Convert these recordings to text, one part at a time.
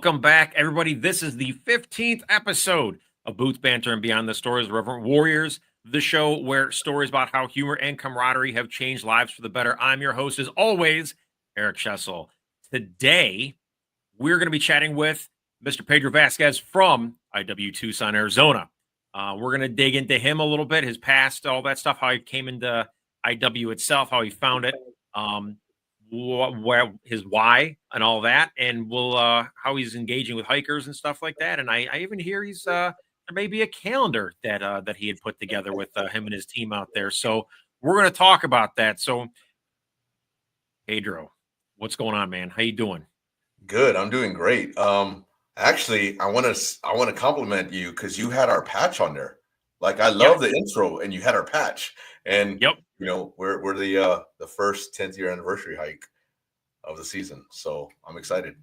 Welcome back, everybody. This is the 15th episode of Booth Banter and Beyond the Stories of Irreverent Warriors, the show where stories about how humor and camaraderie have changed lives for the better. I'm your host, as always, Eric Schessel. Today, we're going to be chatting with Mr. Pedro Vasquez from IW Tucson, Arizona. We're going to dig into him a little bit, his past, all that stuff, how he came into IW itself, how he found it, where his why and all that, and we'll how he's engaging with hikers and stuff like that. And I even hear he's there may be a calendar that he had put together with him and his team out there. So we're going to talk about that. So Pedro, what's going on, man? How you doing? Good. I'm doing great. Actually, I want to compliment you because you had our patch on there. Like, I love the intro, and you had our patch. And you know, we're the first 10th year anniversary hike of the season, so I'm excited.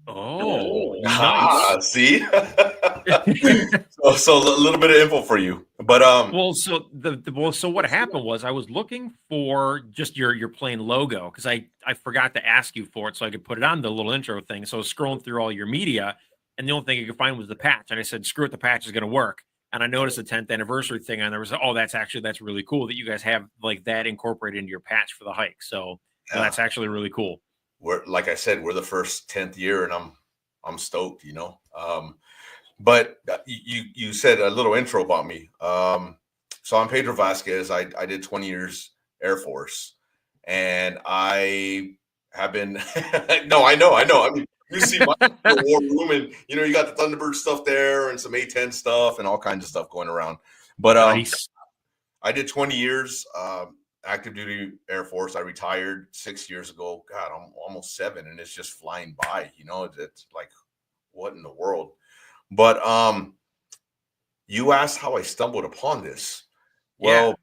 Oh, nice. See, so a little bit of info for you, but so what happened was I was looking for just your plain logo because I forgot to ask you for it so I could put it on the little intro thing. So I was scrolling through all your media, and the only thing I could find was the patch, and I said, "Screw it, the patch is going to work." And I noticed the 10th anniversary thing on there. Was that's really cool that you guys have like that incorporated into your patch for the hike. So that's actually really cool. We're, like I said, we're the first 10th year, and I'm stoked, you know. But you said a little intro about me. So I'm Pedro Vasquez. I did 20 years Air Force, and I have been. No, I know. I mean, you see my war room, and you know, you got the Thunderbird stuff there, and some A-10 stuff, and all kinds of stuff going around. But nice. I did 20 years active duty Air Force. I retired 6 years ago. God, I'm almost 7, and it's just flying by. You know, it's like, what in the world? But you asked how I stumbled upon this. Well,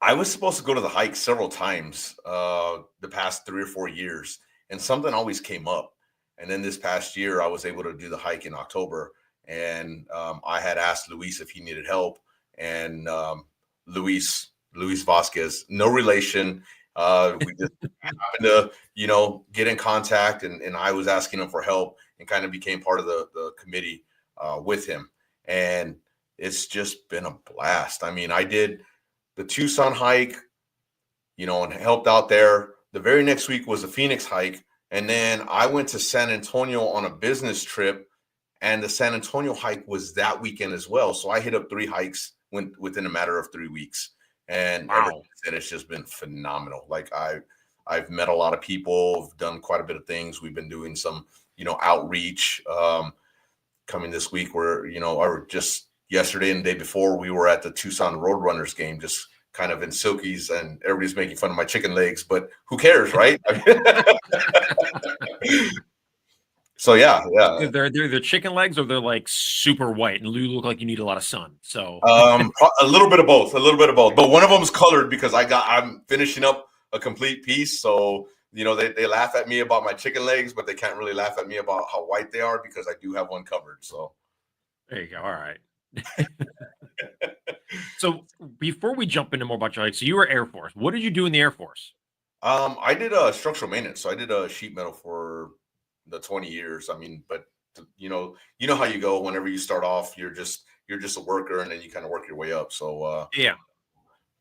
I was supposed to go to the hike several times the past 3 or 4 years, and something always came up. And then this past year, I was able to do the hike in October, and I had asked Luis if he needed help, and Luis Vasquez, no relation. We just happened to, you know, get in contact, and I was asking him for help, and kind of became part of the committee with him. And it's just been a blast. I mean, I did the Tucson hike, you know, and helped out there. The very next week was the Phoenix hike. And then I went to San Antonio on a business trip, and the San Antonio hike was that weekend as well. So I hit up 3 hikes within a matter of 3 weeks. And ever since then, it's just been phenomenal. Like, I've met a lot of people, done quite a bit of things. We've been doing some, you know, outreach coming this week, where, you know, or just yesterday and the day before, we were at the Tucson Roadrunners game, just kind of in Silkies, and everybody's making fun of my chicken legs, but who cares, right? So yeah. They're chicken legs, or they're like super white and you look like you need a lot of sun. So a little bit of both, but one of them is colored because I'm finishing up a complete piece. So, you know, they laugh at me about my chicken legs, but they can't really laugh at me about how white they are because I do have one covered. So there you go. All right. So before we jump into more about your hike, so you were Air Force. What did you do in the Air Force? I did structural maintenance. So I did sheet metal for the 20 years. I mean, but you know how you go whenever you start off, you're just a worker, and then you kind of work your way up. So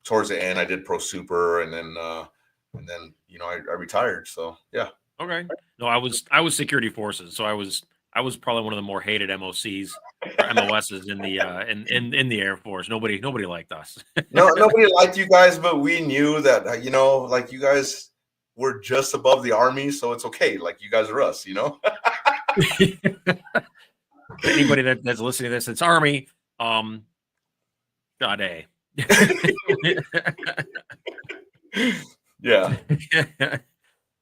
towards the end, I did pro super, and then you know, I retired. So yeah. Okay. No, I was security forces, so I was probably one of the more hated MOCs or MOSs in the in the Air Force. Nobody liked us. No, nobody liked you guys, but we knew that, you know, like, you guys were just above the Army, so it's okay. Like, you guys are us, you know. Anybody that's listening to this, it's Army. God, A. Yeah.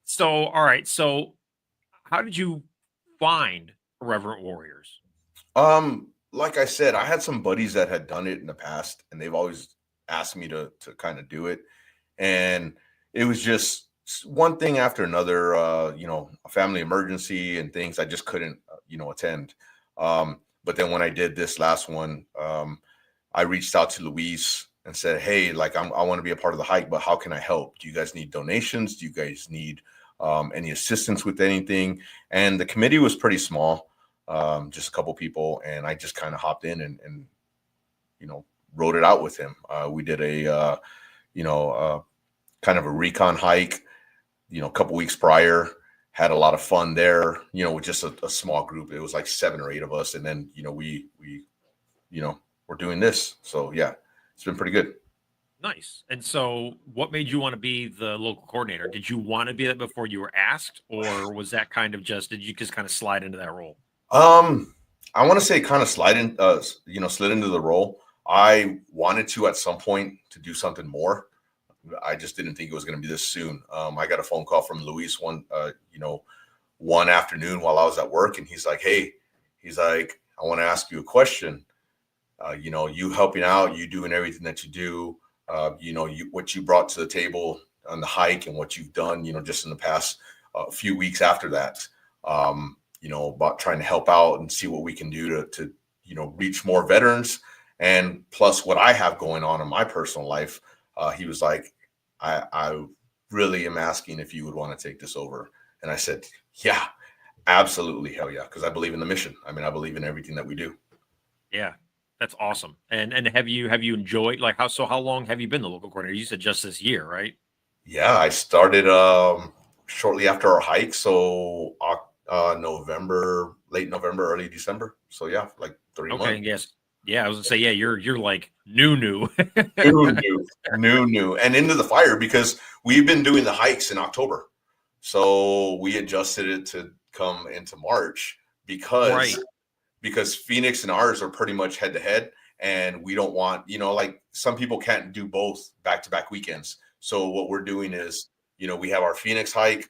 So, all right. So, how did you find Irreverent Warriors? Like I said, I had some buddies that had done it in the past, and they've always asked me to kind of do it, and it was just one thing after another. You know, a family emergency and things. I just couldn't, you know, attend. But then when I did this last one, I reached out to Luis and said, "Hey, like, I want to be a part of the hike, but how can I help? Do you guys need donations? Do you guys need any assistance with anything. And the committee was pretty small, just a couple people, and I just kind of hopped in and wrote it out with him. We did a kind of a recon hike, a couple weeks prior. Had a lot of fun there, with just a small group. It was like 7 or 8 of us, and then we're doing this. So yeah, it's been pretty good. Nice. And so what made you want to be the local coordinator? Did you want to be that before you were asked, or was that kind of did you just kind of slide into that role? I want to say kind of slid into the role. I wanted to at some point to do something more. I just didn't think it was going to be this soon. I got a phone call from Luis one afternoon while I was at work, and he's like, "Hey," I want to ask you a question. You helping out, you doing everything that you do, what you brought to the table on the hike and what you've done, just in the past few weeks after that, about trying to help out and see what we can do to reach more veterans. And plus what I have going on in my personal life, he was like, I really am asking if you would want to take this over. And I said, yeah, absolutely. Hell yeah. Because I believe in the mission. I mean, I believe in everything that we do. Yeah, that's awesome. And have you enjoyed, like, how long have you been the local coordinator? You said just this year, right? Yeah, I started shortly after our hike. So November, late November, early December. So yeah, like 3 months. Okay, yes. Yeah, I was gonna say, yeah, you're like new. new. And into the fire, because we've been doing the hikes in October. So we adjusted it to come into March because Phoenix and ours are pretty much head to head, and we don't want, like some people can't do both back-to-back weekends. So what we're doing is, we have our Phoenix hike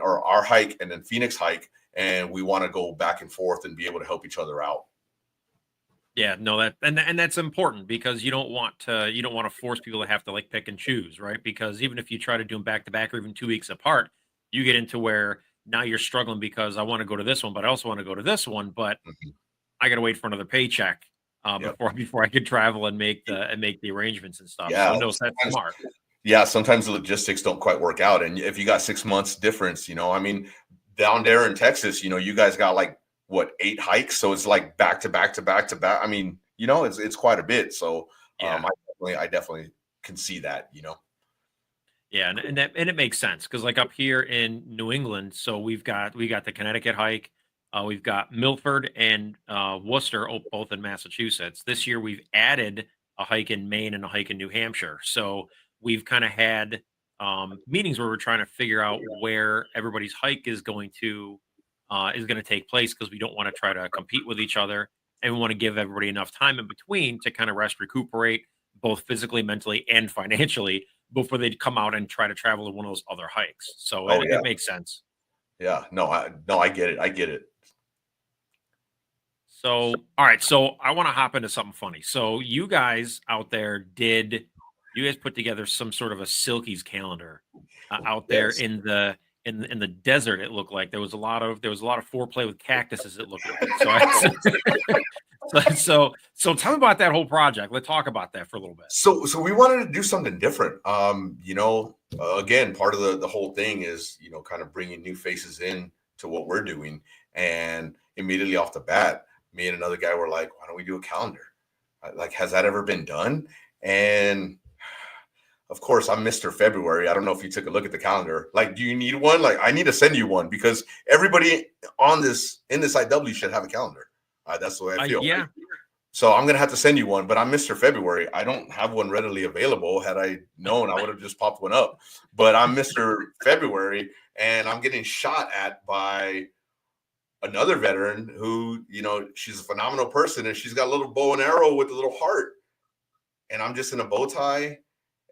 or our hike and then Phoenix hike, and we want to go back and forth and be able to help each other out. Yeah, no, and that's important, because you don't want to force people to have to like pick and choose, right? Because even if you try to do them back to back or even 2 weeks apart, you get into where now you're struggling because I want to go to this one, but I also want to go to this one, but I got to wait for another paycheck before I could travel and make the arrangements and stuff. Yeah, so no, that's smart. Yeah, sometimes the logistics don't quite work out, and if you got 6 months difference, I mean, down there in Texas, you guys got like 8 hikes, so it's like back to back to back to back. I mean, it's quite a bit. So Yeah. I definitely can see that. Yeah, and it makes sense, because like up here in New England, so we got the Connecticut hike, we've got Milford and Worcester, both in Massachusetts. This year we've added a hike in Maine and a hike in New Hampshire. So we've kind of had meetings where we're trying to figure out where everybody's hike is going to take place, because we don't want to try to compete with each other, and we want to give everybody enough time in between to kind of rest, recuperate, both physically, mentally, and financially, before they come out and try to travel to one of those other hikes. So it makes sense. Yeah, no, I get it. I get it. So, all right. So I want to hop into something funny. So you guys out there you guys put together some sort of a Silkies calendar out there in the desert. It looked like there was a lot of foreplay with cactuses. It looked like. So tell me about that whole project. Let's talk about that for a little bit. So we wanted to do something different. Again, part of the whole thing is, kind of bringing new faces in to what we're doing. And immediately off the bat, me and another guy were like, why don't we do a calendar? Like, has that ever been done? And of course, I'm Mr. February. I don't know if you took a look at the calendar. Like, do you need one? Like, I need to send you one, because everybody in this IW should have a calendar. That's the way I feel. Yeah. So I'm going to have to send you one, but I'm Mr. February. I don't have one readily available. Had I known, I would have just popped one up. But I'm Mr. February, and I'm getting shot at by another veteran who, she's a phenomenal person, and she's got a little bow and arrow with a little heart. And I'm just in a bow tie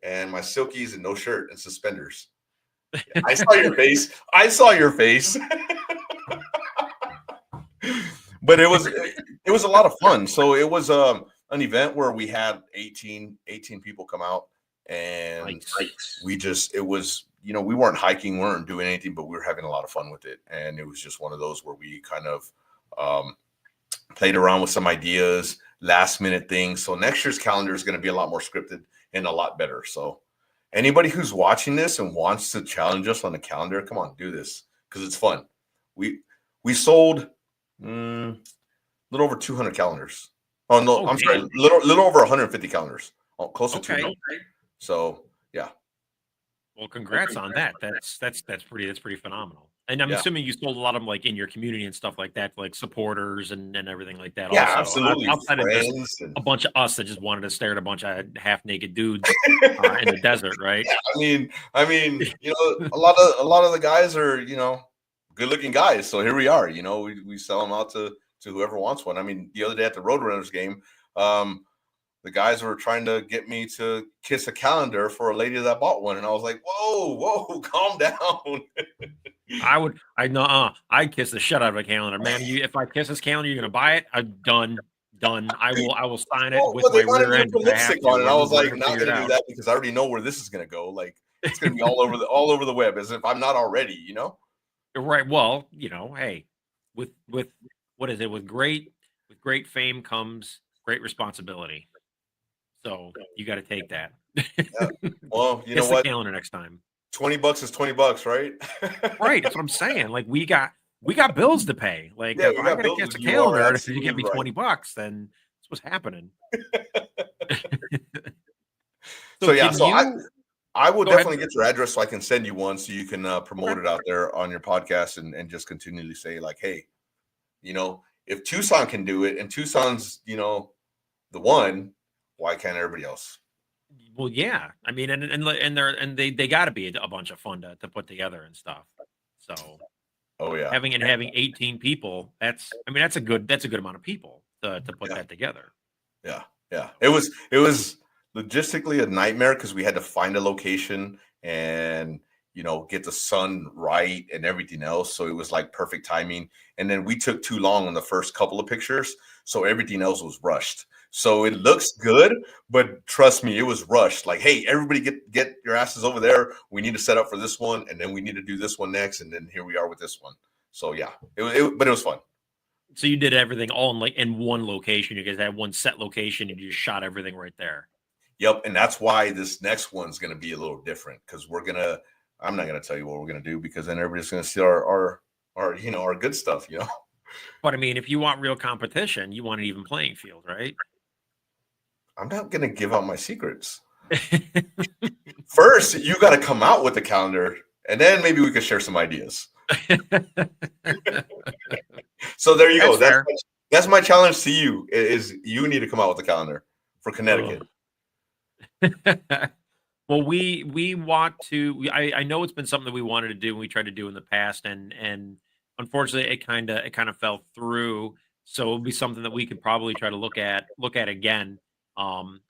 and my Silkies and no shirt and suspenders. I saw your face. But it was a lot of fun. So it was an event where we had 18 people come out, and we weren't hiking, we weren't doing anything, but we were having a lot of fun with it. And it was just one of those where we kind of played around with some ideas, last minute things. So next year's calendar is going to be a lot more scripted and a lot better. So Anybody who's watching this and wants to challenge us on the calendar, come on, do this because it's fun. We sold a little over 200 calendars. Oh no, I'm sorry, little over 150 calendars, close to 200. So yeah. Well, congrats on that. That's pretty phenomenal. And I'm assuming you sold a lot of them like in your community and stuff like that, like supporters and everything like that. Yeah, also, absolutely. Outside of just a bunch of us that just wanted to stare at a bunch of half naked dudes in the desert, right? Yeah, I mean, you know, a lot of the guys are, you know, good looking guys. So here we are. You know, we sell them out to whoever wants one. I mean, the other day at the Roadrunners game, the guys were trying to get me to kiss a calendar for a lady that bought one, and I was like, "Whoa, calm down." I'd kiss the shit out of a calendar, man. If I kiss this calendar, you're gonna buy it. I'm done. I will sign it with my rear end. Put lipstick on it. I was like, not gonna do that because I already know where this is gonna go. Like, it's gonna be all over the web, as if I'm not already, you know. Right. Well, you know, hey, with what is it? With great fame comes great responsibility. So you got to take that. Yeah. Well, you know what? The calendar next time. $20 is $20, right? Right. That's what I'm saying. Like we got bills to pay. Like yeah, if I gotta kiss a calendar, if you give me $20, then that's what's happening. So I will definitely get your address so I can send you one so you can promote it out there on your podcast and just continually say like, hey, you know, if Tucson can do it and Tucson's, you know, the one, why can't everybody else? Well, yeah. I mean, and they got to be a bunch of fun to put together and stuff. So, oh yeah, having 18 people, that's a good amount of people to put that together. Yeah. It was logistically a nightmare because we had to find a location and, you know, get the sun right and everything else. So it was like perfect timing. And then we took too long on the first couple of pictures. So everything else was rushed. So it looks good, but trust me, it was rushed. Like, hey, everybody get your asses over there. We need to set up for this one. And then we need to do this one next. And then here we are with this one. So yeah, but it was fun. So you did everything all in one location. You guys had one set location and you just shot everything right there. Yep. And that's why this next one's going to be a little different because I'm not going to tell you what we're going to do because then everybody's going to see our, you know, our good stuff, you know? But I mean, if you want real competition, you want an even playing field, right? I'm not going to give out my secrets. First, you got to come out with the calendar and then maybe we could share some ideas. So there you go. That's my challenge to you is you need to come out with the calendar for Connecticut. Well, we want to. I know it's been something that we wanted to do and we tried to do in the past, and unfortunately, it kind of fell through. So it'll be something that we could probably try to look at again, and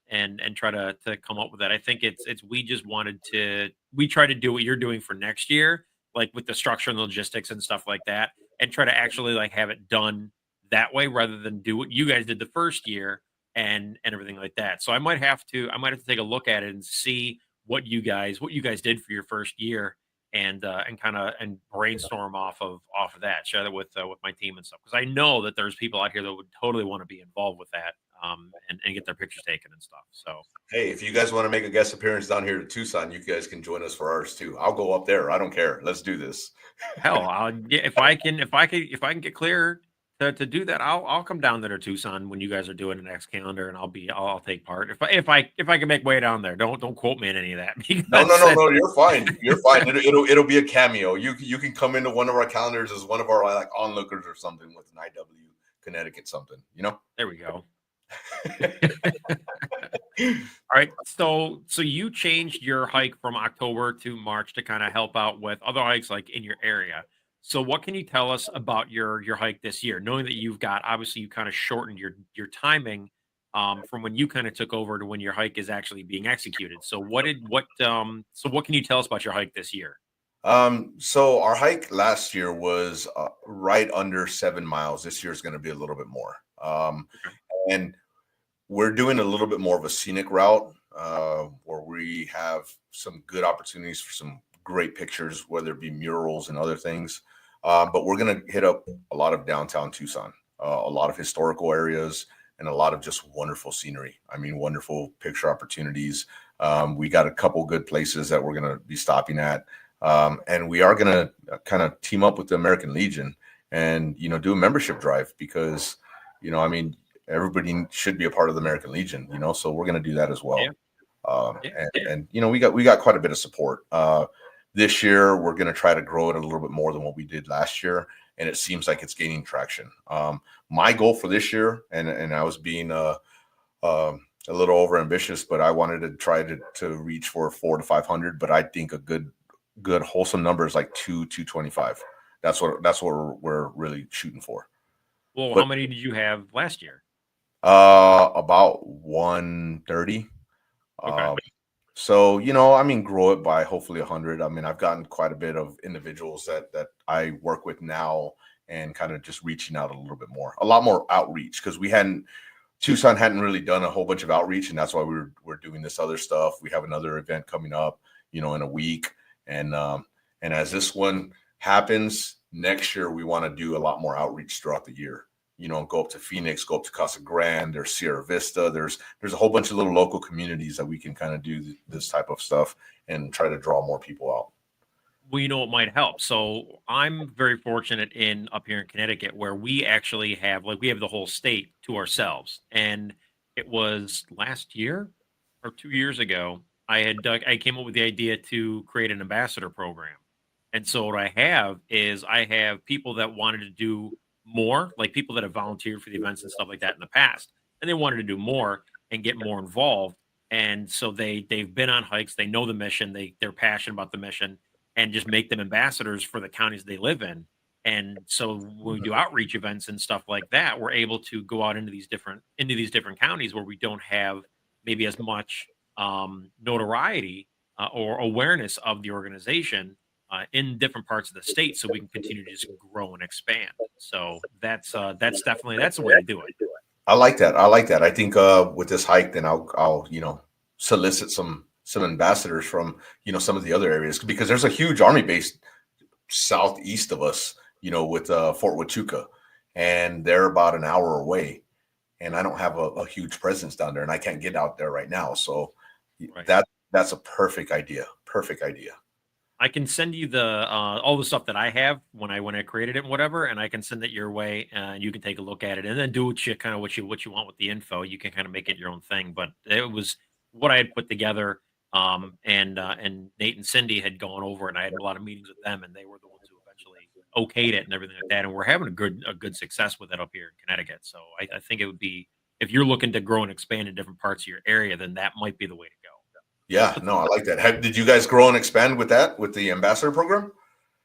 try to come up with that. I think we try to do what you're doing for next year, like with the structure and logistics and stuff like that, and try to actually like have it done that way rather than do what you guys did the first year and everything like that. So I might have to take a look at it and see what you guys did for your first year and brainstorm off of that, share that with my team and stuff. Because I know that there's people out here that would totally want to be involved with that and get their pictures taken and stuff. So hey, if you guys want to make a guest appearance down here to Tucson, you guys can join us for ours too. I'll go up there. I don't care. Let's do this. Hell, if I can get clear to do that, I'll come down there to Tucson when you guys are doing the next calendar, and I'll take part. If I can make way down there, don't quote me in any of that. No, you're fine. You're fine. It'll be a cameo. You can come into one of our calendars as one of our like onlookers or something with an IW Connecticut something. You know. There we go. All right. So you changed your hike from October to March to kind of help out with other hikes like in your area. So what can you tell us about your hike this year? Knowing that you kind of shortened your timing from when you kind of took over to when your hike is actually being executed. So what can you tell us about your hike this year? So our hike last year was right under 7 miles. This year is going to be a little bit more. And we're doing a little bit more of a scenic route where we have some good opportunities for some great pictures, whether it be murals and other things. But we're going to hit up a lot of downtown Tucson, a lot of historical areas, and a lot of just wonderful scenery. I mean, wonderful picture opportunities. We got a couple good places that we're going to be stopping at. And we are going to kind of team up with the American Legion and, do a membership drive because, I mean, everybody should be a part of the American Legion, so we're going to do that as well. Yeah. And we got quite a bit of support. This year, we're going to try to grow it a little bit more than what we did last year. And it seems like it's gaining traction. My goal for this year, and I was being a little over ambitious, but I wanted to try to reach for 400 to 500. But I think a good wholesome number is like 225. That's what we're really shooting for. Well, how many did you have last year? About 130. Okay. So, I mean, grow it by hopefully 100. I mean, I've gotten quite a bit of individuals that I work with now and kind of just reaching out a little bit more, a lot more outreach because Tucson hadn't really done a whole bunch of outreach. And that's why we're doing this other stuff. We have another event coming up, in a week. And as this one happens next year, we want to do a lot more outreach throughout the year. Go up to Phoenix, go up to Casa Grande, there's Sierra Vista. There's a whole bunch of little local communities that we can kind of do this type of stuff and try to draw more people out. Well, it might help. So I'm very fortunate up here in Connecticut where we actually have we have the whole state to ourselves. And it was last year or 2 years ago, I came up with the idea to create an ambassador program. And so what I have people that wanted to do more, like people that have volunteered for the events and stuff like that in the past, and they wanted to do more and get more involved. And so they've been on hikes, they know the mission, they're passionate about the mission, and just make them ambassadors for the counties they live in. And so when we do outreach events and stuff like that, we're able to go out into these different counties where we don't have maybe as much notoriety or awareness of the organization in different parts of the state, so we can continue to just grow and expand. So that's definitely the way to do it. I like that. I think with this hike, then I'll solicit some ambassadors from some of the other areas because there's a huge Army base southeast of us, with Fort Huachuca, and they're about an hour away, and I don't have a huge presence down there, and I can't get out there right now. So right. That's a perfect idea. I can send you the all the stuff that I have when I created it and whatever, and I can send it your way, and you can take a look at it and then do what you want with the info. You can kind of make it your own thing. But it was what I had put together, and Nate and Cindy had gone over, and I had a lot of meetings with them, and they were the ones who eventually okayed it and everything like that. And we're having a good success with it up here in Connecticut. So I think it would be, if you're looking to grow and expand in different parts of your area, then that might be the way to go. Yeah, no, I like that. Did you guys grow and expand with the ambassador program?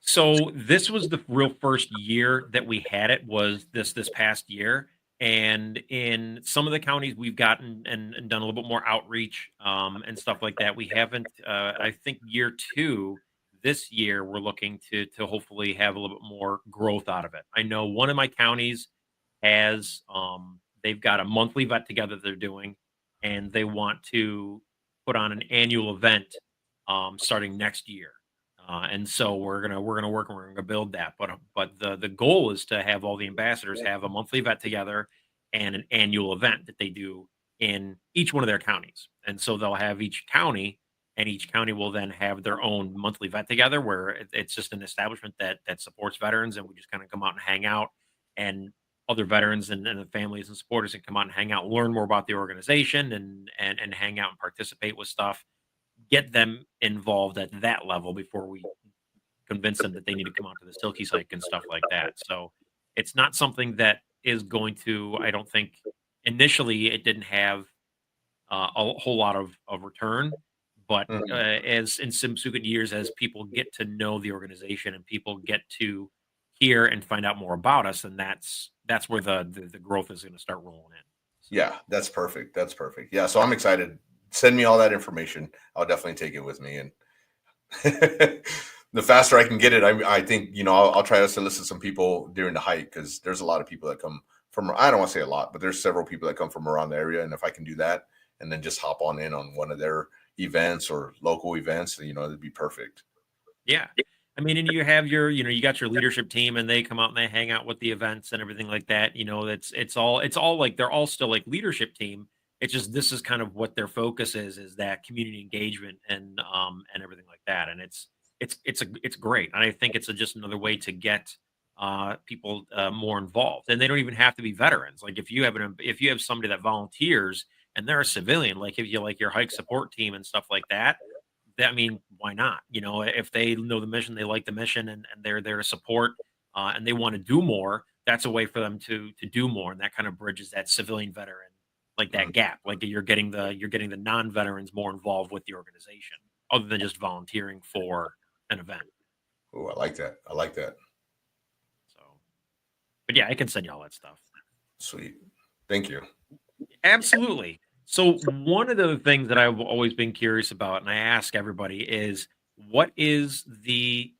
So this was the real first year that we had it, was this past year. And in some of the counties we've gotten and done a little bit more outreach and stuff like that. We haven't, I think year 2, this year, we're looking to hopefully have a little bit more growth out of it. I know one of my counties has, they've got a monthly vet together they're doing, and they want to put on an annual event starting next year. And so we're gonna work and we're gonna build that. But the goal is to have all the ambassadors have a monthly event together and an annual event that they do in each one of their counties. And so they'll have each county, and each county will then have their own monthly vet together, where it's just an establishment that supports veterans, and we just kind of come out and hang out, and other veterans and the families and supporters can come out and hang out, learn more about the organization, and hang out and participate with stuff. Get them involved at that level before we convince them that they need to come out to the Silkies Hike and stuff like that. So it's not something that is going to, I don't think, initially it didn't have a whole lot of return, but as in subsequent years, as people get to know the organization and people get to hear and find out more about us, and that's where the growth is going to start rolling in. Yeah, that's perfect. Yeah, so I'm excited. Send me all that information. I'll definitely take it with me, and the faster I can get it, I think I'll try to solicit some people during the hike, because there's a lot of people that come from, I don't want to say a lot, but there's several people that come from around the area, and if I can do that and then just hop on in on one of their events or local events, it'd be perfect. Yeah. I mean, and you have your, you got your leadership team, and they come out and they hang out with the events and everything like that. It's all like they're all still like leadership team. It's just this is kind of what their focus is that community engagement and everything like that. And it's great. And I think it's just another way to get people more involved. And they don't even have to be veterans. Like if you have somebody that volunteers and they're a civilian, like if you like your hike support team and stuff like that, I mean, why not? If they know the mission, they like the mission, and they're there to support, and they want to do more. That's a way for them to do more, and that kind of bridges that civilian veteran, like that Mhm. gap. Like you're getting the non-veterans more involved with the organization, other than just volunteering for an event. Oh, I like that. I like that. So, but yeah, I can send you all that stuff. Sweet. Thank you. Absolutely. So one of the things that I've always been curious about, and I ask everybody, is what is the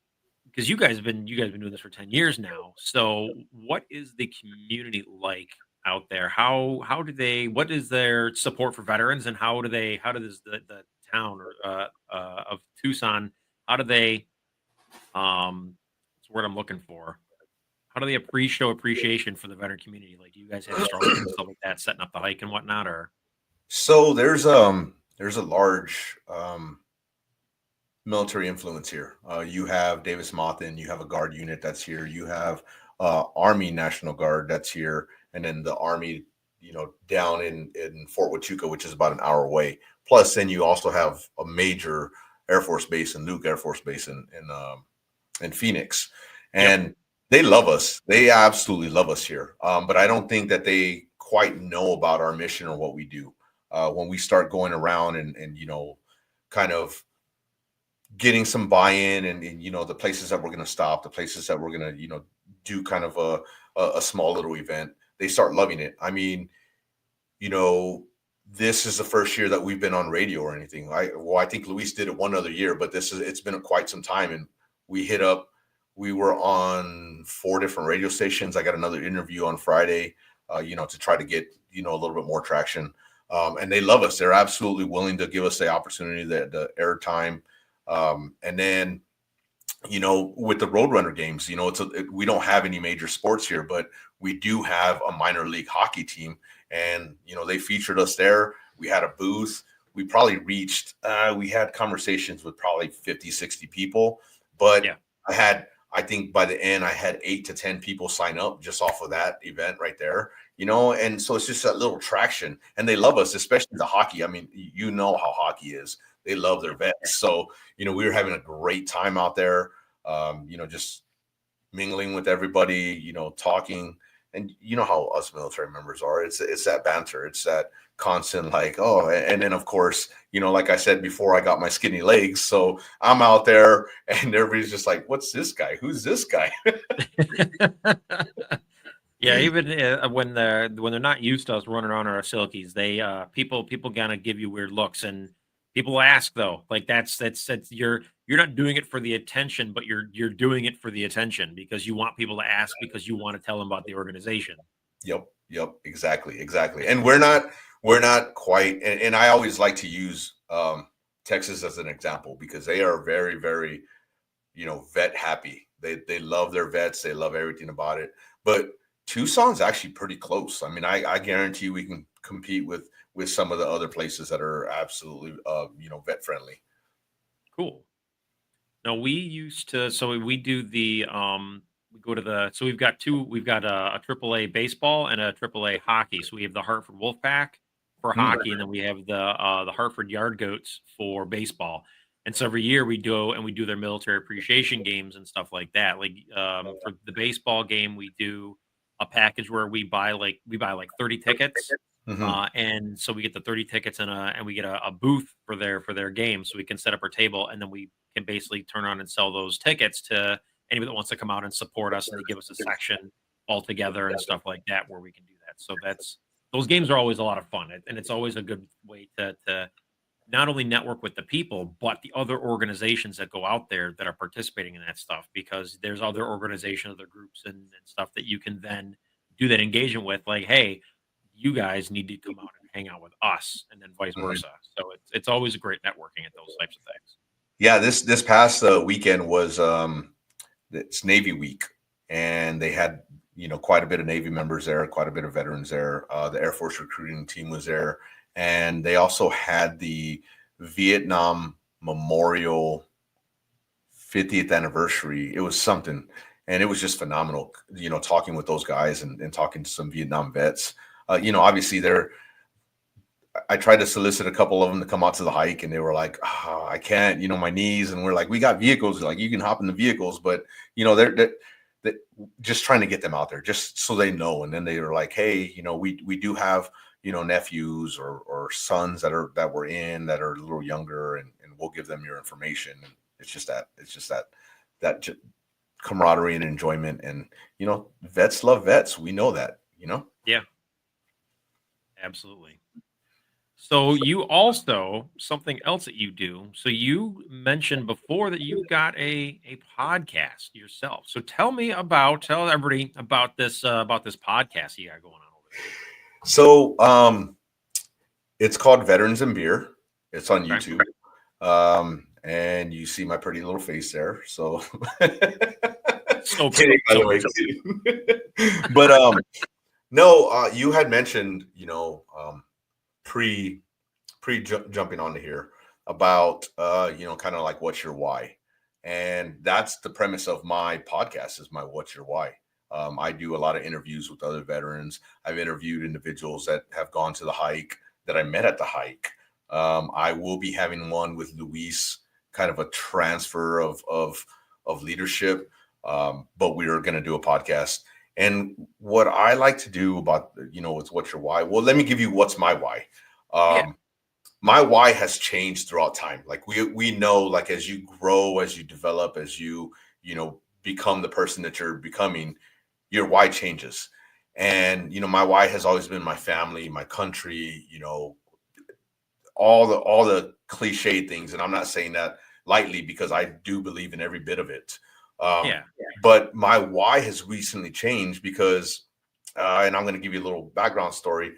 because you guys been doing this for 10 years now. So what is the community like out there? What is their support for veterans, and how does the town of Tucson, how do they what's the word I'm looking for? How do they show appreciation for the veteran community? Like, do you guys have struggles and stuff like that, setting up the hike and whatnot, or So there's a large military influence here. You have Davis Mothin, you have a guard unit that's here, you have Army National Guard that's here, and then the Army, down in Fort Huachuca, which is about an hour away. Plus, then you also have a major Air Force base in Luke Air Force Base in Phoenix, yep. and they love us. They absolutely love us here. But I don't think that they quite know about our mission or what we do. When we start going around and kind of getting some buy-in and the places that we're going to stop, the places that we're going to do kind of a small little event, they start loving it. I mean, you know this is the first year that we've been on radio or anything. I think Luis did it one other year, but it's been quite some time, and we were on 4 different radio stations. I got another interview on Friday, to try to get a little bit more traction. And they love us. They're absolutely willing to give us the opportunity, the airtime. And then, with the Roadrunner games, we don't have any major sports here, but we do have a minor league hockey team. And, they featured us there. We had a booth. We probably we had conversations with probably 50, 60 people. But Yeah. I think by the end, I had 8 to 10 people sign up just off of that event right there. And so it's just that little traction. And they love us, especially the hockey. I mean, how hockey is. They love their vets. So, we were having a great time out there, just mingling with everybody, talking. And you know how us military members are. It's that banter. It's that constant like, oh, and then of course, like I said before, I got my skinny legs. So I'm out there and everybody's just like, what's this guy? Who's this guy? Yeah, even when they're not used to us running around our silkies, they people gonna give you weird looks, and people ask though, like that's you're not doing it for the attention, but you're doing it for the attention because you want people to ask because you want to tell them about the organization. Yep, exactly. And we're not quite, and I always like to use Texas as an example because they are very, very, vet happy. They love their vets, they love everything about it. But Tucson's actually pretty close. I mean, I guarantee we can compete with some of the other places that are absolutely vet friendly. Cool. No, we used to. So we do the we go to the. So we've got two. We've got a AAA baseball and a AAA hockey. So we have the Hartford Wolfpack for Mm. hockey, and then we have the Hartford Yard Goats for baseball. And so every year we do their military appreciation games and stuff like that. Like for the baseball game, we do a package where we buy like 30 tickets. Mhm. And so we get the 30 tickets and we get a booth for their game, so we can set up our table, and then we can basically turn on and sell those tickets to anybody that wants to come out and support us, and they give us a section all together and stuff like that where we can do that. So those games are always a lot of fun, and it's always a good way to not only network with the people, but the other organizations that go out there that are participating in that stuff, because there's other organizations, other groups and stuff that you can then do that engagement with, like, hey, you guys need to come out and hang out with us, and then vice Mhm. versa. So it's always a great networking at those types of things. Yeah, this past weekend was it's Navy Week, and they had quite a bit of Navy members there, quite a bit of veterans there. The Air Force recruiting team was there, and they also had the Vietnam Memorial 50th anniversary. It was something, and it was just phenomenal. Talking with those guys and talking to some Vietnam vets. Obviously I tried to solicit a couple of them to come out to the hike, and they were like, oh, I can't, my knees. And we're like, we got vehicles, like you can hop in the vehicles, but they're just trying to get them out there just so they know. And then they were like, hey, we do have, nephews or sons that were in that are a little younger, and we'll give them your information. And it's just that camaraderie and enjoyment. And, vets love vets. We know that, Yeah, absolutely. So you also, something else that you do. So you mentioned before that you got a podcast yourself. So tell everybody about this podcast you got going on over So it's called Veterans and Beer. It's on there. YouTube. And you see my pretty little face there. So So kidding, by the way. But no, you had mentioned, pre jumping onto here about kind of like what's your why. And that's the premise of my podcast, is my what's your why. I do a lot of interviews with other veterans. I've interviewed individuals that have gone to the hike that I met at the hike. I will be having one with Luis, kind of a transfer of leadership. But we are going to do a podcast. And what I like to do about, with what's your why? Well, let me give you what's my why. My why has changed throughout time. Like we know, like as you grow, as you develop, as you become the person that you're becoming, your why changes. And my why has always been my family, my country, all the cliche things. And I'm not saying that lightly, because I do believe in every bit of it. But my why has recently changed because, and I'm going to give you a little background story.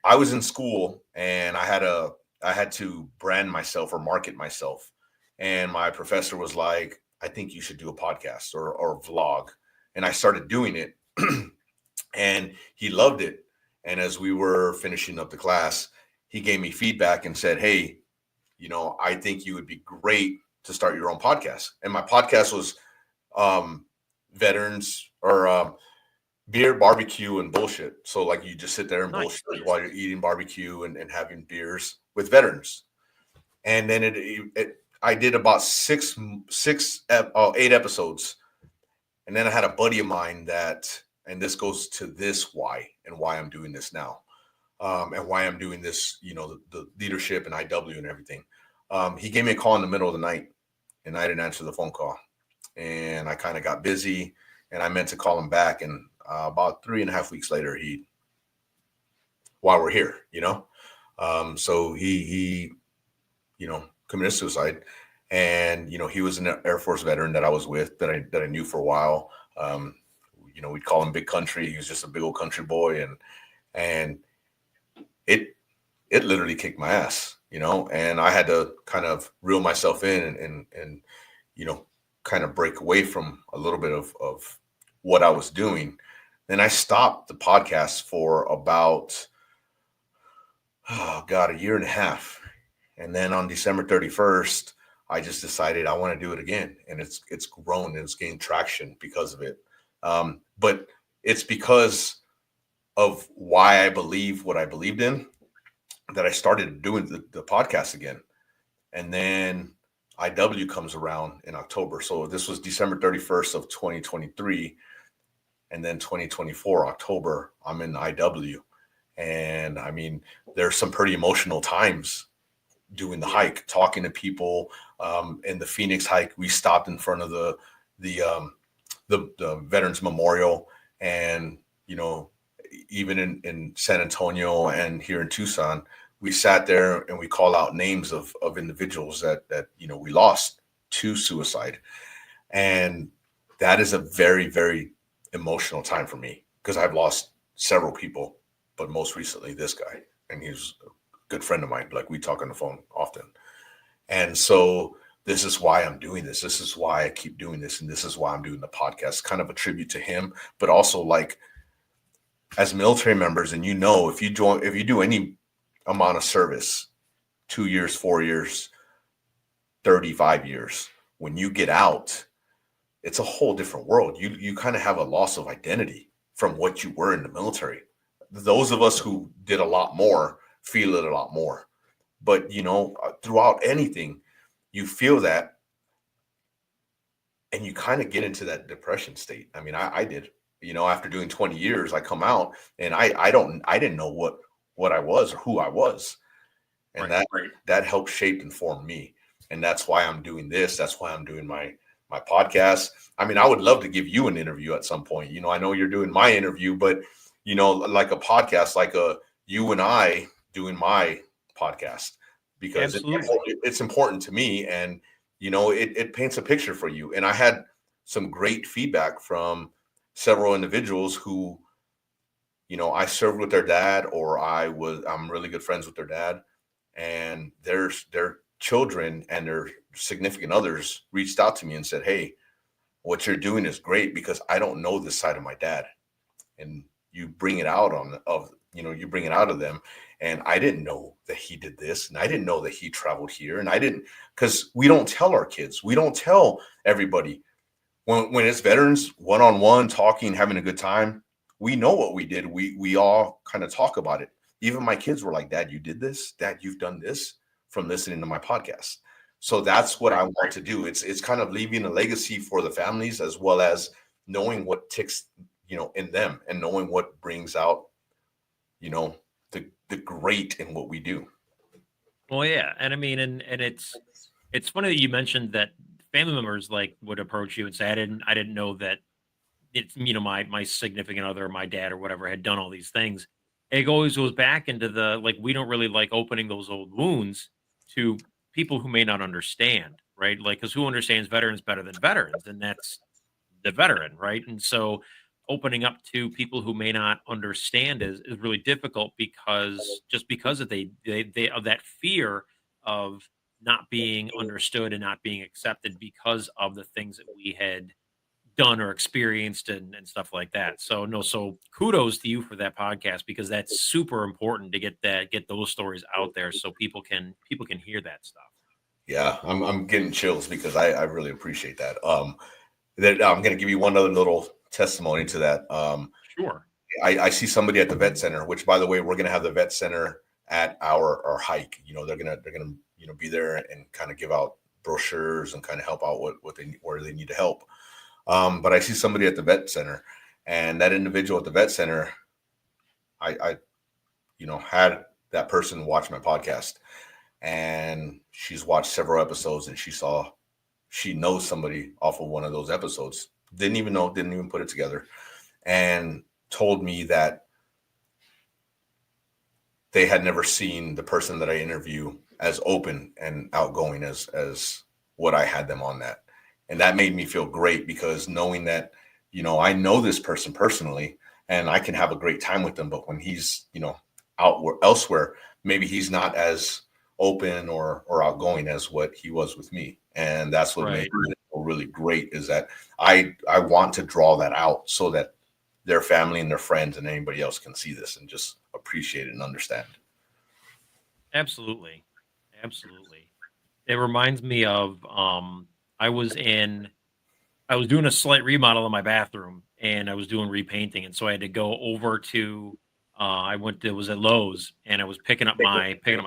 I was in school, and I had to brand myself or market myself. And my professor was like, I think you should do a podcast or vlog. And I started doing it and he loved it. And as we were finishing up the class, he gave me feedback and said, hey, I think you would be great to start your own podcast. And my podcast was veterans or beer, barbecue, and bullshit. So like you just sit there and bullshit while you're eating barbecue and having beers with veterans. And then I did about 8 episodes. And then I had a buddy of mine and this goes to this why and why I'm doing this now. And why I'm doing this, the leadership and IW and everything. He gave me a call in the middle of the night, and I didn't answer the phone call. And I kind of got busy, and I meant to call him back. And about 3.5 weeks later, while we're here, so he committed suicide. And, he was an Air Force veteran that I was with, that I knew for a while. We'd call him Big Country. He was just a big old country boy. And it literally kicked my ass, and I had to kind of reel myself in and kind of break away from a little bit of what I was doing. Then I stopped the podcast for about, a year and a half. And then on December 31st, I just decided I want to do it again. And it's grown and it's gained traction because of it. But it's because of why I believe what I believed in that I started doing the podcast again. And then IW comes around in October. So this was December 31st of 2023. And then 2024, October, I'm in IW. And I mean, there's some pretty emotional times doing the hike, talking to people. In the Phoenix hike, we stopped in front of the Veterans Memorial. And, even in San Antonio and here in Tucson, we sat there and we call out names of individuals that we lost to suicide. And that is a very, very emotional time for me, because I've lost several people, but most recently this guy. And he's a good friend of mine. Like, we talk on the phone often. And so this is why I'm doing this. This is why I keep doing this. And this is why I'm doing the podcast. Kind of a tribute to him, but also like as military members, and if you do any amount of service, 2 years, 4 years, 35 years, when you get out, it's a whole different world. You kind of have a loss of identity from what you were in the military. Those of us who did a lot more feel it a lot more. But, throughout anything, you feel that and you kind of get into that depression state. I mean, I did, after doing 20 years, I come out and I didn't know what I was or who I was. And that helped shape and form me. And that's why I'm doing this. That's why I'm doing my podcast. I mean, I would love to give you an interview at some point. I know you're doing my interview, but like a podcast, like you and I doing my podcast, because it's important to me, and it paints a picture for you. And I had some great feedback from several individuals who, I served with their dad, or I'm really good friends with their dad, and their children and their significant others reached out to me and said, "Hey, what you're doing is great, because I don't know this side of my dad, and you bring it out you bring it out of them. And I didn't know that he did this, and I didn't know that he traveled here, and I didn't, because we don't tell our kids, we don't tell everybody when it's veterans one-on-one talking, having a good time. We know what we did. We all kind of talk about it. Even my kids were like, "Dad, you did this. Dad, you've done this from listening to my podcast." So that's what I want to do. It's kind of leaving a legacy for the families, as well as knowing what ticks, in them, and knowing what brings out, the great in what we do. Well, yeah. And I mean, and it's funny that you mentioned that family members like would approach you and say, I didn't know that it's, my significant other, my dad or whatever had done all these things. It always goes back into the, like, we don't really like opening those old wounds to people who may not understand, right? Like, because who understands veterans better than veterans? And that's the veteran, right? And so opening up to people who may not understand is really difficult, because of they of that fear of not being understood and not being accepted because of the things that we had done or experienced, and stuff like that. So no, so kudos to you for that podcast, because that's super important to get those stories out there so people can hear that stuff. Yeah, I'm getting chills, because I really appreciate that. That I'm going to give you one other little testimony to that. Sure. I see somebody at the vet center, which, by the way, we're going to have the vet center at our hike. They're gonna be there and kind of give out brochures and kind of help out where they need to help. But I see somebody at the vet center, and that individual at the vet center, I had that person watch my podcast, and she's watched several episodes, and she knows somebody off of one of those episodes. Didn't even put it together, and told me that they had never seen the person that I interview as open and outgoing as what I had them on that. And that made me feel great, because knowing that, I know this person personally, and I can have a great time with them, but when he's, elsewhere, maybe he's not as open or outgoing as what he was with me. And that's what made it really great, is that I want to draw that out so that their family and their friends and anybody else can see this and just appreciate it and understand. Absolutely. It reminds me of I was doing a slight remodel in my bathroom, and I was doing repainting, and so I had to go over to it was at Lowe's, and I was picking up my paint,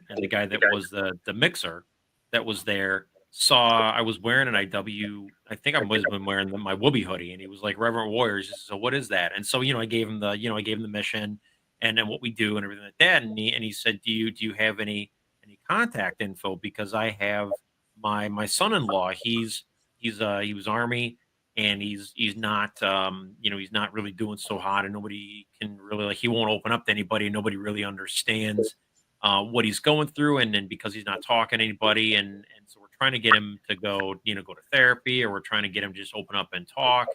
and the guy that was the mixer that was there saw I was wearing an IW. I think I was been wearing my Whoopee hoodie, and he was like, "Reverent Warriors." So what is that? And so I gave him the mission, and then what we do and everything like that. And he said, "Do you have any contact info? Because I have my son-in-law. He was Army, and he's not he's not really doing so hot, and nobody can really, like, he won't open up to anybody. Nobody really understands what he's going through, and then because he's not talking to anybody, and so we're trying to get him to go to therapy, or we're trying to get him to just open up and talk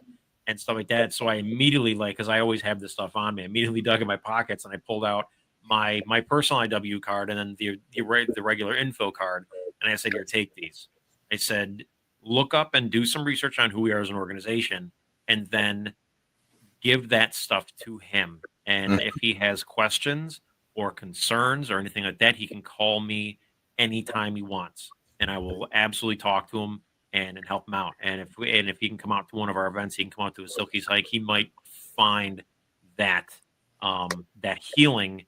and stuff like that." So I immediately, like, because I always have this stuff on me, I immediately dug in my pockets, and I pulled out my personal IW card, and then the regular info card, and I said, "Here, take these." I said, look up and do some research on who we are as an organization, and then give that stuff to him. And if he has questions or concerns or anything like that, he can call me anytime he wants, and I will absolutely talk to him and help him out. And if he can come out to one of our events, he can come out to a Silkies hike. He might find that that healing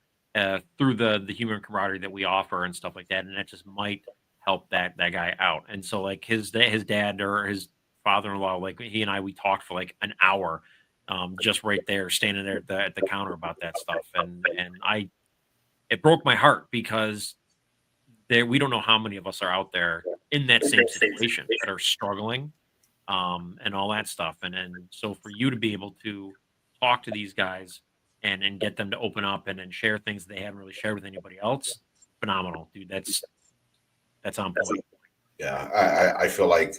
through the human camaraderie that we offer and stuff like that, and that just might help that guy out. And so like his dad or his father-in-law, like he and we talked for like an hour, just right there, standing there at the counter about that stuff. And it broke my heart because we don't know how many of us are out there in that same situation that are struggling, and all that stuff. And so for you to be able to talk to these guys and get them to open up and share things they haven't really shared with anybody else, phenomenal, dude. That's on point. Yeah, I feel like,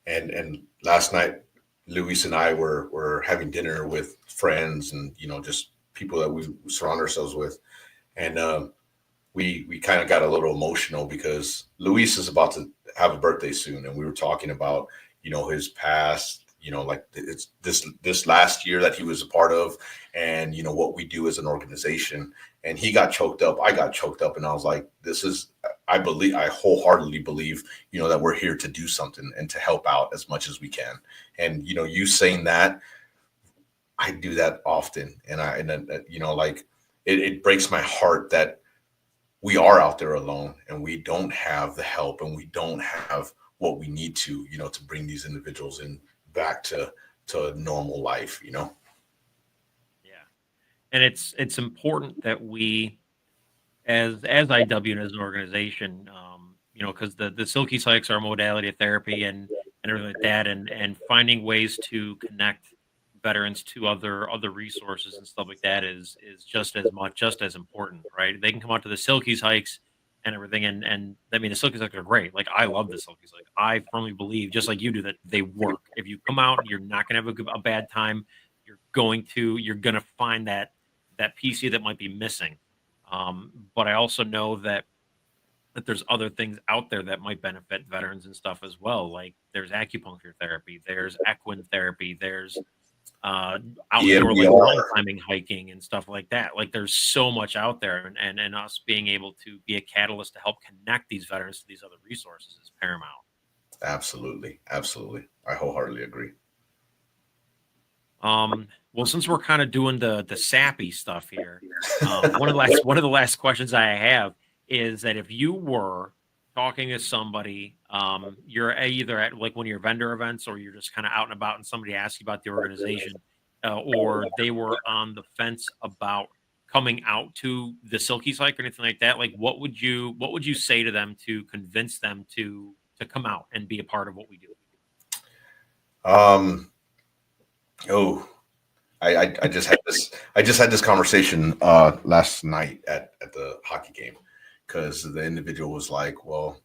and last night, Luis and I were having dinner with friends and just people that we surround ourselves with, and we kind of got a little emotional because Luis is about to have a birthday soon, and we were talking about his past, like it's this last year that he was a part of, and what we do as an organization. And he got choked up, I got choked up, and I was like, I wholeheartedly believe that we're here to do something and to help out as much as we can. And you saying that, I do that often, and like it breaks my heart that we are out there alone and we don't have the help and we don't have what we need to bring these individuals in back to normal life. Yeah. And it's important that we, as IW and as an organization, because the Silkies hikes are a modality of therapy and everything like that, and finding ways to connect veterans to other resources and stuff like that is just as important, right? They can come out to the Silkies hikes and everything, and I mean the Silkies hikes are great. Like I love the Silkies hike. I firmly believe, just like you do, that they work. If you come out, you're not gonna have a bad time. You're gonna find that piece that might be missing. But I also know that there's other things out there that might benefit veterans and stuff as well. Like there's acupuncture therapy, there's equine therapy, there's outdoor like mountain climbing, hiking, and stuff like that. Like there's so much out there, and us being able to be a catalyst to help connect these veterans to these other resources is paramount. Absolutely. I wholeheartedly agree. Well, since we're kind of doing the sappy stuff here, one of the last questions I have is that if you were talking to somebody, you're either at like one of your vendor events or you're just kind of out and about and somebody asks you about the organization, or they were on the fence about coming out to the Silkies hike or anything like that, like what would you say to them to convince them to come out and be a part of what we do? I just had this conversation last night at the hockey game, because the individual was like, well,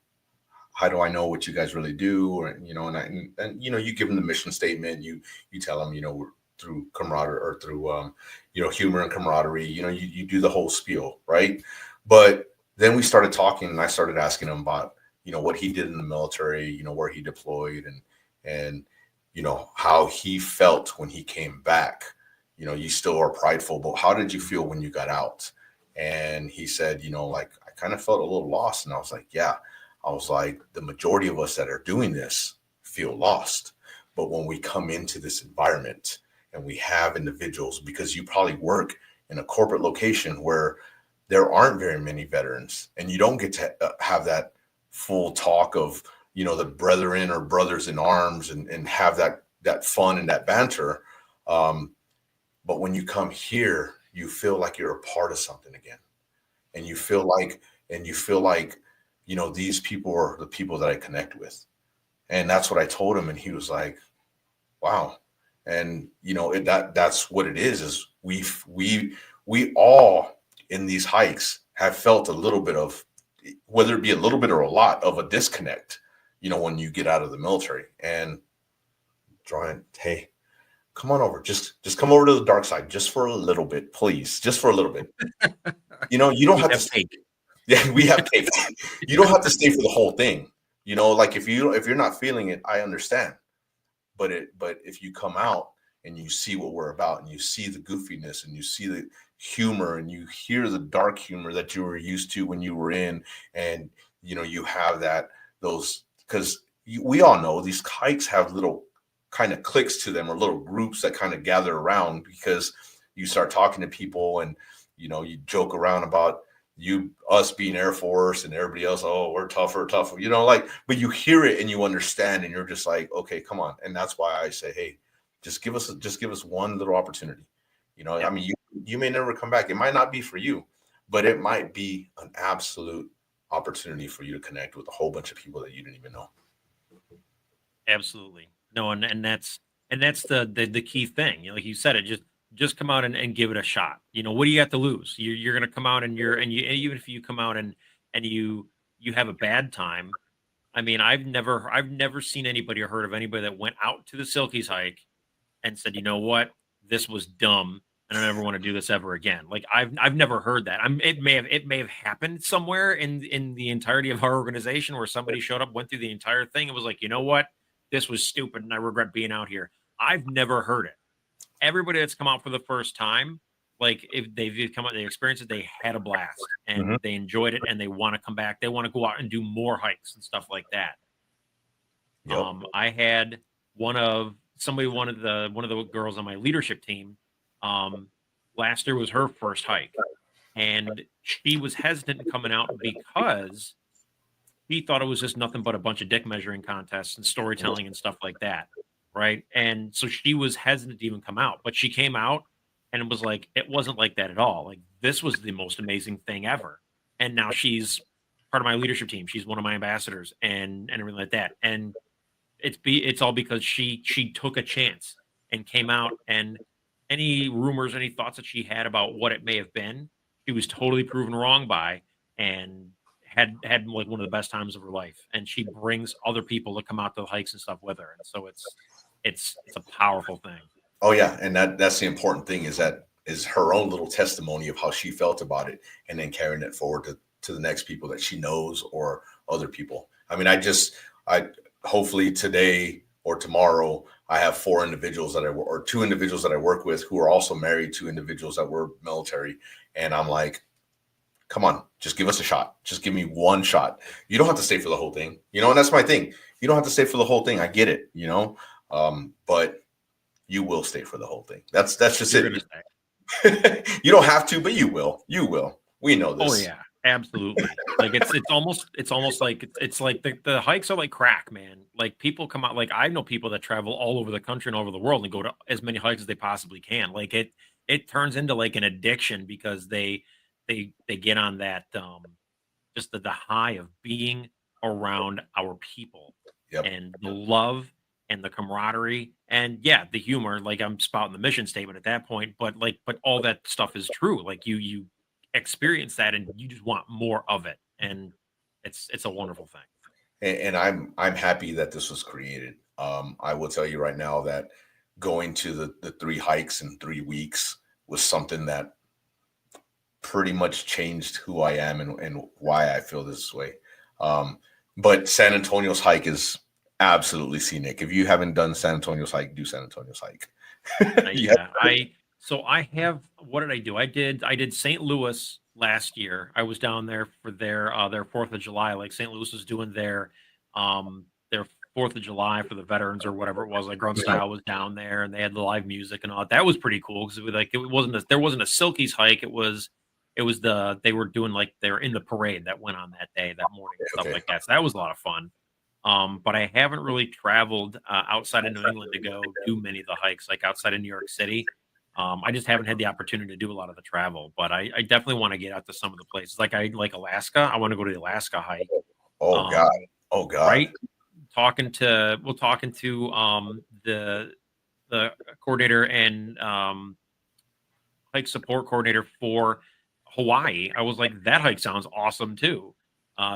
how do I know what you guys really do? Or, and you give them the mission statement, you tell them, we're through camaraderie or through, humor and camaraderie, you do the whole spiel. Right. But then we started talking and I started asking him about, what he did in the military, where he deployed and, how he felt when he came back. You still are prideful, but how did you feel when you got out? And he said, like, I kind of felt a little lost. And I was like, yeah. I was like, the majority of us that are doing this feel lost. But when we come into this environment and we have individuals, because you probably work in a corporate location where there aren't very many veterans, and you don't get to have that full talk of, the brethren or brothers in arms and have that fun and that banter. But when you come here, you feel like you're a part of something again. And you feel like, these people are the people that I connect with. And that's what I told him. And he was like, wow. And, that's what it is we all in these hikes have felt a little bit of, whether it be a little bit or a lot of a disconnect, when you get out of the military. And Brian, hey, come on over. Just come over to the dark side just for a little bit, please. Just for a little bit. You don't have to stay. Yeah, we have cake. You don't have to stay for the whole thing, You know, like if you're not feeling it, I understand. But if you come out and you see what we're about, and you see the goofiness, and you see the humor, and you hear the dark humor that you were used to when you were in, and you know, you have those, because we all know these hikes have little kind of cliques to them, or little groups that kind of gather around, because you start talking to people, and you know, you joke around about us being Air Force, and everybody else, oh, we're tougher, you know, like, but you hear it and you understand, and you're just like, okay, come on. And that's why I say, hey, just give us one little opportunity. You know, I mean, you may never come back. It might not be for you, but it might be an absolute opportunity for you to connect with a whole bunch of people that you didn't even know. Absolutely. No, and that's the key thing. You know, like you said, it just come out and give it a shot. You know, what do you got to lose? You're going to come out and even if you come out and you have a bad time. I mean, I've never seen anybody or heard of anybody that went out to the Silkies hike and said, you know what, this was dumb, and I never want to do this ever again. Like I've never heard that. It may have happened somewhere in the entirety of our organization, where somebody showed up, went through the entire thing, and was like, you know what, this was stupid, and I regret being out here. I've never heard it. Everybody that's come out for the first time, like if they've come out, they experienced it, they had a blast, and they enjoyed it, and they want to come back. They want to go out and do more hikes and stuff like that. Yep. I had one of the girls on my leadership team. Last year was her first hike, and she was hesitant coming out because he thought it was just nothing but a bunch of dick measuring contests and storytelling and stuff like that. Right. And so she was hesitant to even come out, but she came out and it was like, it wasn't like that at all. Like, this was the most amazing thing ever. And now she's part of my leadership team. She's one of my ambassadors and everything like that. And it's all because she took a chance and came out, and any rumors, any thoughts that she had about what it may have been, she was totally proven wrong by, and had like one of the best times of her life. And she brings other people to come out to the hikes and stuff with her. And so it's a powerful thing. Oh yeah. And that's the important thing, is her own little testimony of how she felt about it, and then carrying it forward to the next people that she knows, or other people. I mean, I hopefully today or tomorrow, I have 2 individuals that I work with who are also married to individuals that were military. And I'm like, come on, just give us a shot. Just give me one shot. You don't have to stay for the whole thing, you know, and that's my thing. You don't have to stay for the whole thing. I get it, you know, but you will stay for the whole thing. That's just it. You don't have to, but you will. We know this. Oh yeah, absolutely. Like it's almost like it's like the hikes are like crack, man. Like people come out, like I know people that travel all over the country and all over the world and go to as many hikes as they possibly can. Like it turns into like an addiction, because they get on that just the high of being around our people. Yep. And the love and the camaraderie, and yeah, the humor. Like I'm spouting the mission statement at that point, but all that stuff is true. Like you experience that, and you just want more of it, and it's a wonderful thing. And I'm happy that this was created. I will tell you right now that going to the 3 hikes in 3 weeks was something that pretty much changed who I am and why I feel this way. But San Antonio's hike is absolutely scenic. If you haven't done San Antonio's hike, do San Antonio's hike. Yeah. What did I do? I did St. Louis last year. I was down there for their 4th of July. Like St. Louis was doing their 4th of July for the veterans or whatever it was. Like Grunt Style was down there, and they had the live music and all that. Was pretty cool, because there wasn't a Silkies hike. They were doing, like, they were in the parade that went on that day, that morning, and stuff like that. So that was a lot of fun. But I haven't really traveled outside of New England to go do many of the hikes, like outside of New York City. I just haven't had the opportunity to do a lot of the travel, but I definitely want to get out to some of the places. Like Alaska. I want to go to the Alaska hike. Oh God. Right. Talking to the coordinator and hike support coordinator for Hawaii. I was like, that hike sounds awesome too.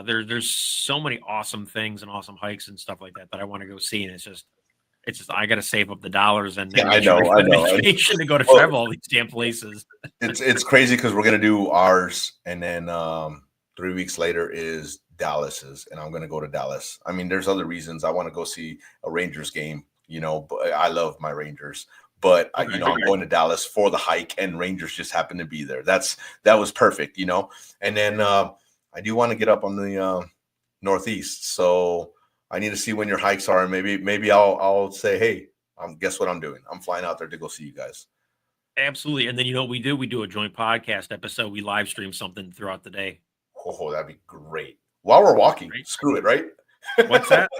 There's so many awesome things and awesome hikes and stuff like that I want to go see, and it's just I got to save up the dollars and I know vacation to go to travel all these damn places. It's crazy, because we're gonna do ours, and then 3 weeks later is Dallas is, and I'm going to go to Dallas. I mean, there's other reasons. I want to go see a Rangers game, but I love my Rangers. But I'm going to Dallas for the hike, and Rangers just happen to be there. That was perfect, And then I do want to get up on the Northeast, so I need to see when your hikes are, and maybe I'll say, hey, guess what I'm doing? I'm flying out there to go see you guys. Absolutely. And then what we do? We do a joint podcast episode. We live stream something throughout the day. Oh, that'd be great. While we're walking, screw it, right? What's that?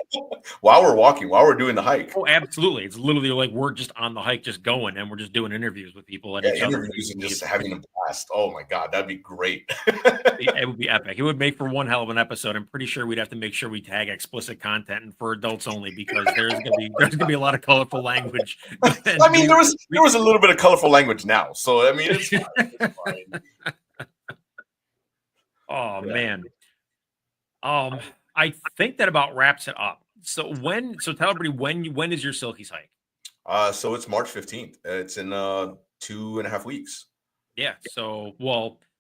While we're walking, while we're doing the hike. Oh, absolutely. It's literally like we're just on the hike, just going, and we're just doing interviews with people. And interviews and just having a blast. Oh my God, that'd be great. It would be epic. It would make for one hell of an episode. I'm pretty sure we'd have to make sure we tag explicit content and for adults only, because there's gonna be a lot of colorful language. I mean, there was a little bit of colorful language now, so I mean, it's fine. It's fine. Oh man. I think that about wraps it up. So tell everybody when is your Silkies hike? So it's March 15th. It's in 2.5 weeks. Yeah. So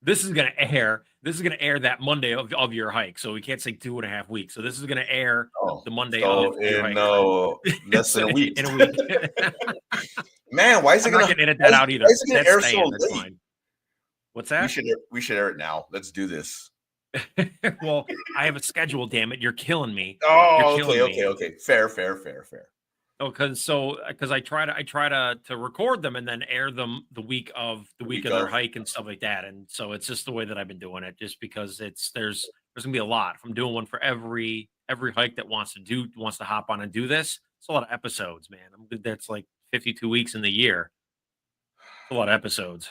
this is gonna air that Monday of your hike. So we can't say 2.5 weeks. So this is gonna air the Monday of your hike. No, less than a week. In a week. Man, why is it gonna edit that out either? Why is it gonna air so late? Fine. What's that? We should air it now. Let's do this. Well, I have a schedule, damn it. You're killing me. Oh, okay. Fair. Oh, because I try to record them and then air them the week of their hike and stuff like that. And so it's just the way that I've been doing it, just because there's gonna be a lot. If I'm doing one for every hike that wants to hop on and do this, it's a lot of episodes, man. That's like 52 weeks in the year. It's a lot of episodes.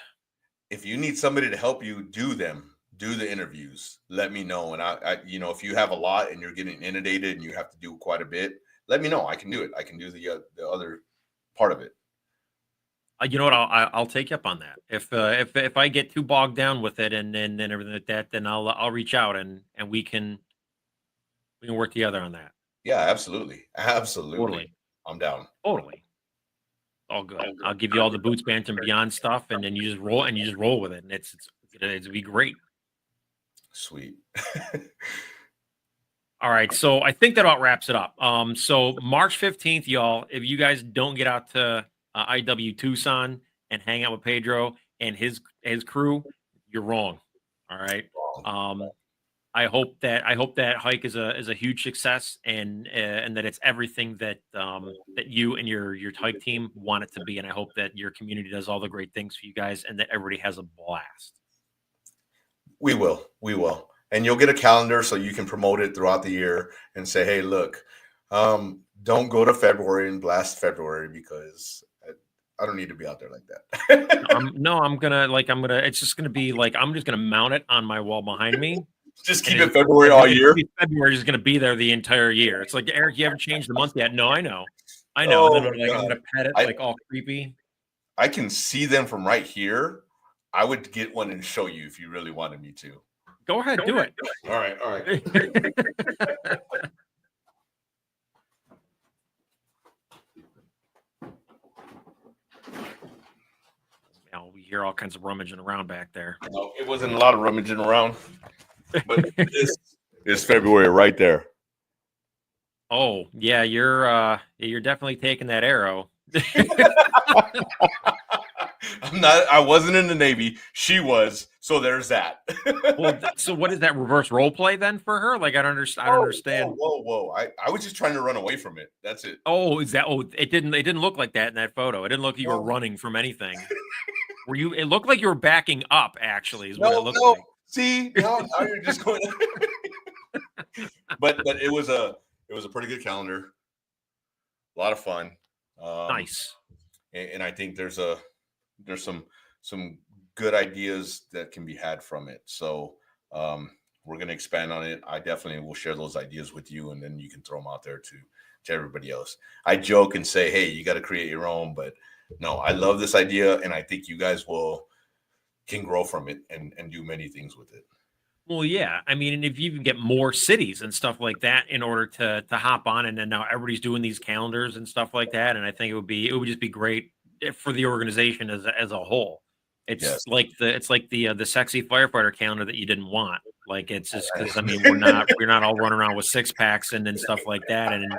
If you need somebody to help you do the interviews, let me know. And I if you have a lot and you're getting inundated and you have to do quite a bit, let me know. I can do it. I can do the other part of it. You know what? I'll take you up on that. If I get too bogged down with it and everything like that, then I'll reach out and we can work together on that. Yeah, absolutely. Totally. I'm down. Totally. All good. I'll give you all the Boots Banter and Beyond stuff, and then you just roll with it, and it'll be great. Sweet. All right, so I think that about wraps it up. So March 15th, y'all, if you guys don't get out to IW Tucson and hang out with Pedro and his crew, you're wrong. All right. I hope that hike is a huge success and that it's everything that you and your hike team want it to be, and I hope that your community does all the great things for you guys and that everybody has a blast. We will. And you'll get a calendar so you can promote it throughout the year and say, hey, look, don't go to February and blast February, because I don't need to be out there like that. It's just gonna be like, I'm just gonna mount it on my wall behind me. Just keep it February all year. February is gonna be there the entire year. It's like, Eric, you haven't changed the month yet. No, I know. Oh, and then I'm gonna pet it like all creepy. I can see them from right here. I would get one and show you if you really wanted me to. Go ahead, do it. All right. We hear all kinds of rummaging around back there. No, it wasn't a lot of rummaging around, but it's February right there. Oh yeah, you're definitely taking that arrow. I wasn't in the Navy. She was. So there's that. Well, so what is that, reverse role play then for her? Like, I don't understand. Whoa. I was just trying to run away from it. That's it. Oh, is that? Oh, it didn't look like that in that photo. It didn't look like you were running from anything. Were you? It looked like you were backing up. Actually, is what it looked like. See, now you're just going. But it was a pretty good calendar. A lot of fun. Nice. And I think there's some good ideas that can be had from it. So we're going to expand on it. I definitely will share those ideas with you, and then you can throw them out there to everybody else. I joke and say, hey, you got to create your own, but no, I love this idea, and I think you guys can grow from it and do many things with it. Well, yeah. I mean, and if you can get more cities and stuff like that in order to hop on, and then now everybody's doing these calendars and stuff like that, and I think it would just be great for the organization as a whole. It's like the sexy firefighter calendar that you didn't want. Like it's just because I mean we're not all running around with 6-packs and stuff like that and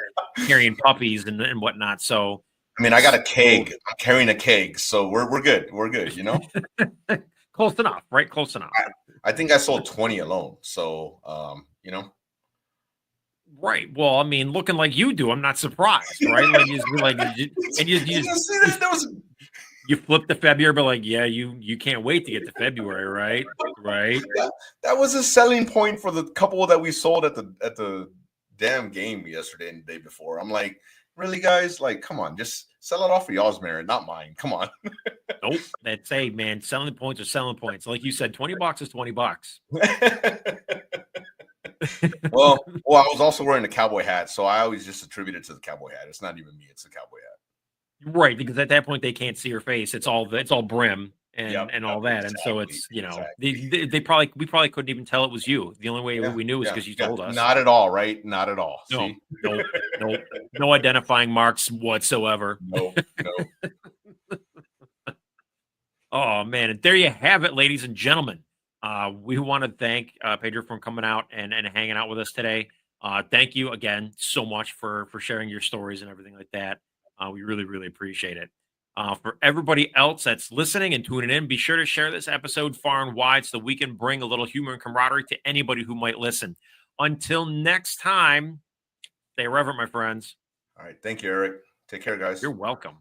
carrying puppies and whatnot. So I mean, I got a keg. I'm carrying a keg, so we're good. We're good. You know, close enough, right? Close enough. I think I sold 20 alone. So you know. Right. Well, I mean, looking like you do, I'm not surprised, right? Like you flip the February, but like, yeah, you can't wait to get to February, right? Right. That was a selling point for the couple that we sold at the damn game yesterday and the day before. I'm like, really, guys? Like, come on, just sell it off for y'all's merit, not mine. Come on. Nope. That's man. Selling points are selling points. Like you said, $20 is $20. well, I was also wearing a cowboy hat, so I always just attribute it to the cowboy hat. It's not even me; it's the cowboy hat. Right, because at that point they can't see your face. It's all brim and all that, exactly, and so it's we probably couldn't even tell it was you. The only way we knew was because you told us. Not at all, right? Not at all. No, no identifying marks whatsoever. No. Oh man, and there you have it, ladies and gentlemen. We want to thank Pedro for coming out and hanging out with us today. Thank you again so much for sharing your stories and everything like that. We really, really appreciate it. For everybody else that's listening and tuning in, be sure to share this episode far and wide so we can bring a little humor and camaraderie to anybody who might listen. Until next time, stay irreverent, my friends. All right. Thank you, Eric. Take care, guys. You're welcome.